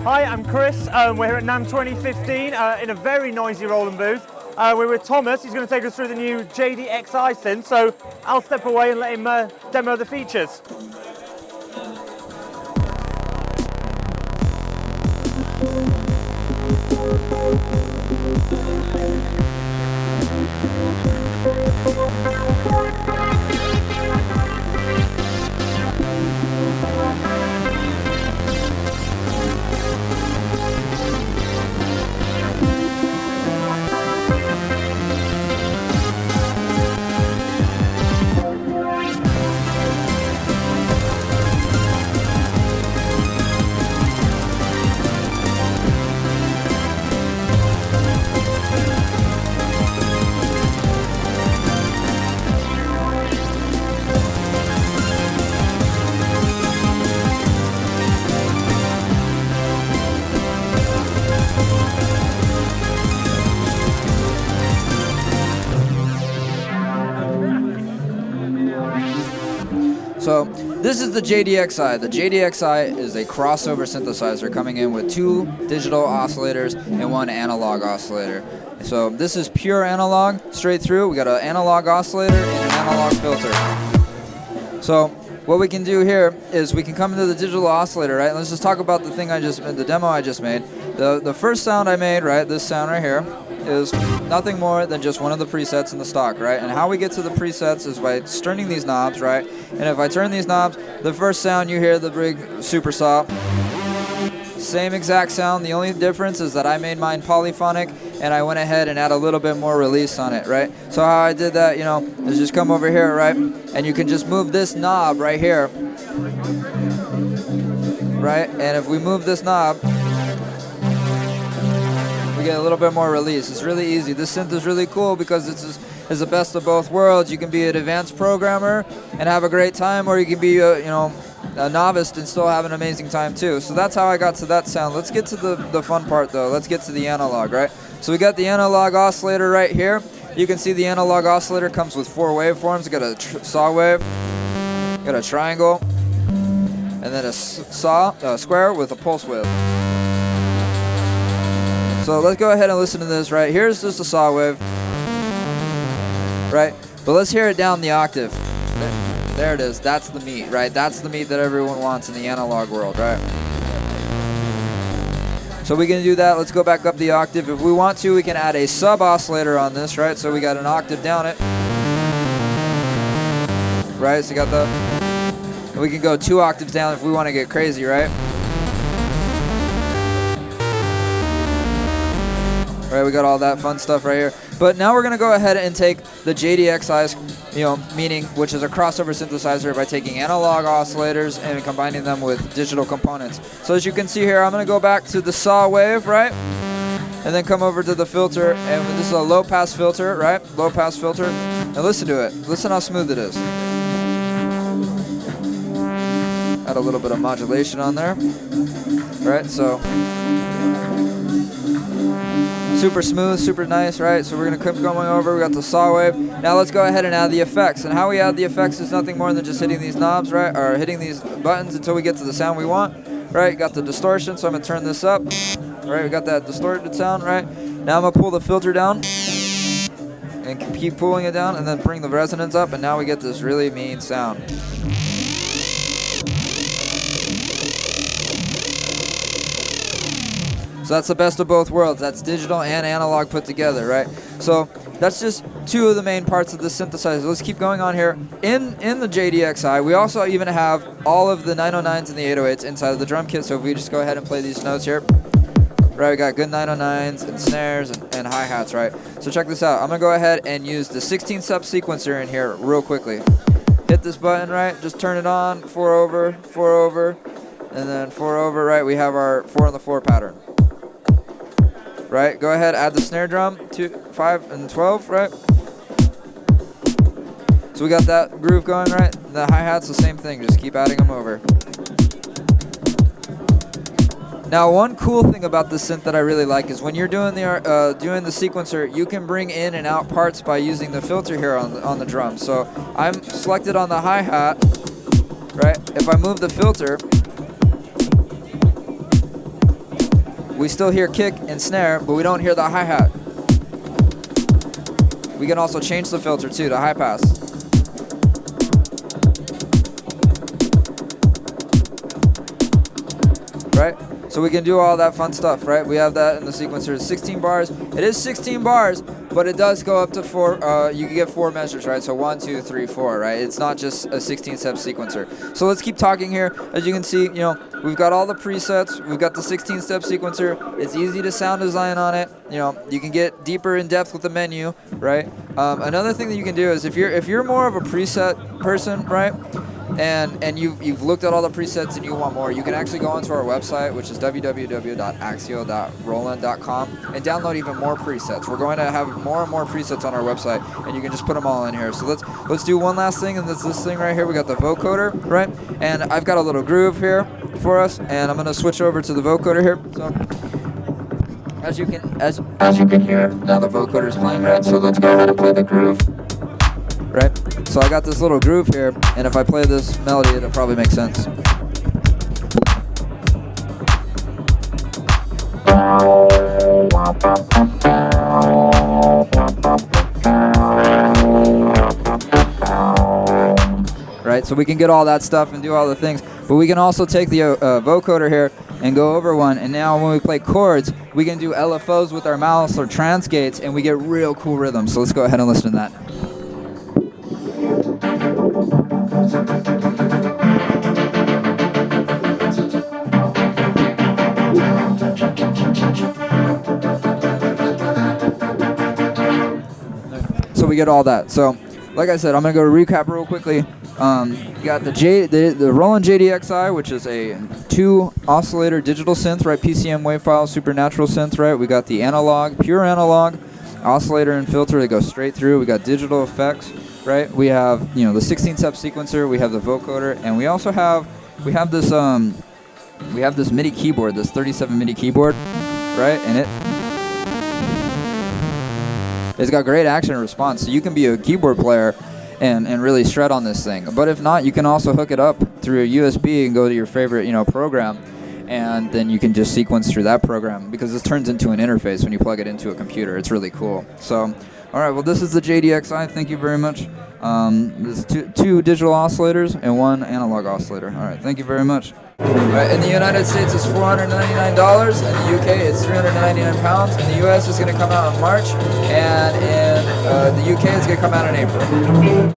Hi, I'm Chris. We're here at NAMM 2015 in a very noisy Roland booth. We're with Thomas. He's going to take us through the new JD-Xi Synth, so I'll step away and let him demo the features. So this is the JD-Xi. The JD-Xi is a crossover synthesizer coming in with 2 digital oscillators and 1 analog oscillator. So this is pure analog, straight through. We got an analog oscillator and an analog filter. So what we can do here is we can come into the digital oscillator, right? Let's just talk about the demo I just made. The first sound I made, right, this sound right here, is nothing more than just one of the presets in the stock, right? And how we get to the presets is by turning these knobs, right? And if I turn these knobs, the first sound you hear, the big super saw, same exact sound. The only difference is that I made mine polyphonic and I went ahead and add a little bit more release on it, right? So how I did that, you know, is just come over here, right? And you can just move this knob right here, right? And if we move this knob, get a little bit more release. It's really easy. This synth is really cool because it's the best of both worlds. You can be an advanced programmer and have a great time, or you can be a novice and still have an amazing time too. So that's how I got to that sound. Let's get to the fun part though. Let's get to the analog, right? So we got the analog oscillator right here. You can see the analog oscillator comes with 4 waveforms. You got a saw wave, got a triangle, and then a square with a pulse wave. So let's go ahead and listen to this, right? Here's just a saw wave, right? But let's hear it down the octave. There it is. That's the meat, right? That's the meat that everyone wants in the analog world, right? So we can do that. Let's go back up the octave. If we want to, we can add a sub-oscillator on this, right? So we got an octave down it, right? So you got and we can go 2 octaves down if we want to get crazy, right? Right, we got all that fun stuff right here. But now we're going to go ahead and take the JD-Xi's, meaning, which is a crossover synthesizer, by taking analog oscillators and combining them with digital components. So as you can see here, I'm going to go back to the saw wave, right? And then come over to the filter, and this is a low-pass filter, right? Low-pass filter. And listen to it. Listen how smooth it is. Add a little bit of modulation on there, right? So super smooth, super nice, right? So we're going to keep going over. We got the saw wave. Now let's go ahead and add the effects. And how we add the effects is nothing more than just hitting these knobs, right? Or hitting these buttons until we get to the sound we want, right? Got the distortion, so I'm going to turn this up. Right, we got that distorted sound, right? Now I'm going to pull the filter down and keep pulling it down and then bring the resonance up, and now we get this really mean sound. So that's the best of both worlds. That's digital and analog put together, right? So that's just 2 of the main parts of the synthesizer. Let's keep going on here. In the JD-Xi, we also even have all of the 909s and the 808s inside of the drum kit. So if we just go ahead and play these notes here, right, we got good 909s and snares and hi-hats, right? So check this out. I'm going to go ahead and use the 16-step sequencer in here real quickly. Hit this button, right? Just turn it on, 4 over, and then 4 over, right? We have our 4 on the 4 pattern. Right, go ahead, add the snare drum, 2, 5, and 12, right? So we got that groove going, right? The hi-hat's the same thing, just keep adding them over. Now, one cool thing about this synth that I really like is when you're doing the sequencer, you can bring in and out parts by using the filter here on the drum. So I'm selected on the hi-hat, right? If I move the filter, we still hear kick and snare, but we don't hear the hi-hat. We can also change the filter too, to high pass. Right? So we can do all that fun stuff, right? We have that in the sequencer. It's 16 bars. It is 16 bars, but it does go up to 4. You can get 4 measures, right? So 1, 2, 3, 4, right? It's not just a 16-step sequencer. So let's keep talking here. As you can see, you know, we've got all the presets. We've got the 16-step sequencer. It's easy to sound design on it. You know, you can get deeper in depth with the menu, right? Another thing that you can do is if you're more of a preset person, right? And you've looked at all the presets and you want more, you can actually go onto our website, which is www.axio.roland.com, and download even more presets. We're going to have more and more presets on our website, and you can just put them all in here. So let's do one last thing, and that's this thing right here. We got the Vocoder, right? And I've got a little groove here for us, and I'm going to switch over to the Vocoder here. So as you can hear, now the Vocoder is playing, right? So let's go ahead and play the groove. Right? So I got this little groove here, and if I play this melody, it'll probably make sense. Right? So we can get all that stuff and do all the things, but we can also take the vocoder here and go over one, and now when we play chords, we can do LFOs with our mouse or transgates, and we get real cool rhythms. So let's go ahead and listen to that. So we get all that. So, like I said, I'm gonna go recap real quickly. You got the Roland JD-Xi, which is a 2 oscillator digital synth, right? PCM wave file, supernatural synth, right? We got the analog, pure analog, oscillator and filter that goes straight through. We got digital effects, right? We have, you know, the 16-step sequencer. We have the vocoder, and we also have this MIDI keyboard, this 37 MIDI keyboard, right? And it's got great action and response, so you can be a keyboard player and really shred on this thing. But if not, you can also hook it up through a USB and go to your favorite, you know, program, and then you can just sequence through that program, because this turns into an interface when you plug it into a computer. It's really cool. So, all right, well, this is the JD-Xi. Thank you very much. There's two digital oscillators and 1 analog oscillator. All right, thank you very much. Right, in the United States, it's $499. In the UK, it's £399. In the US, it's going to come out in March, and in the UK, it's going to come out in April.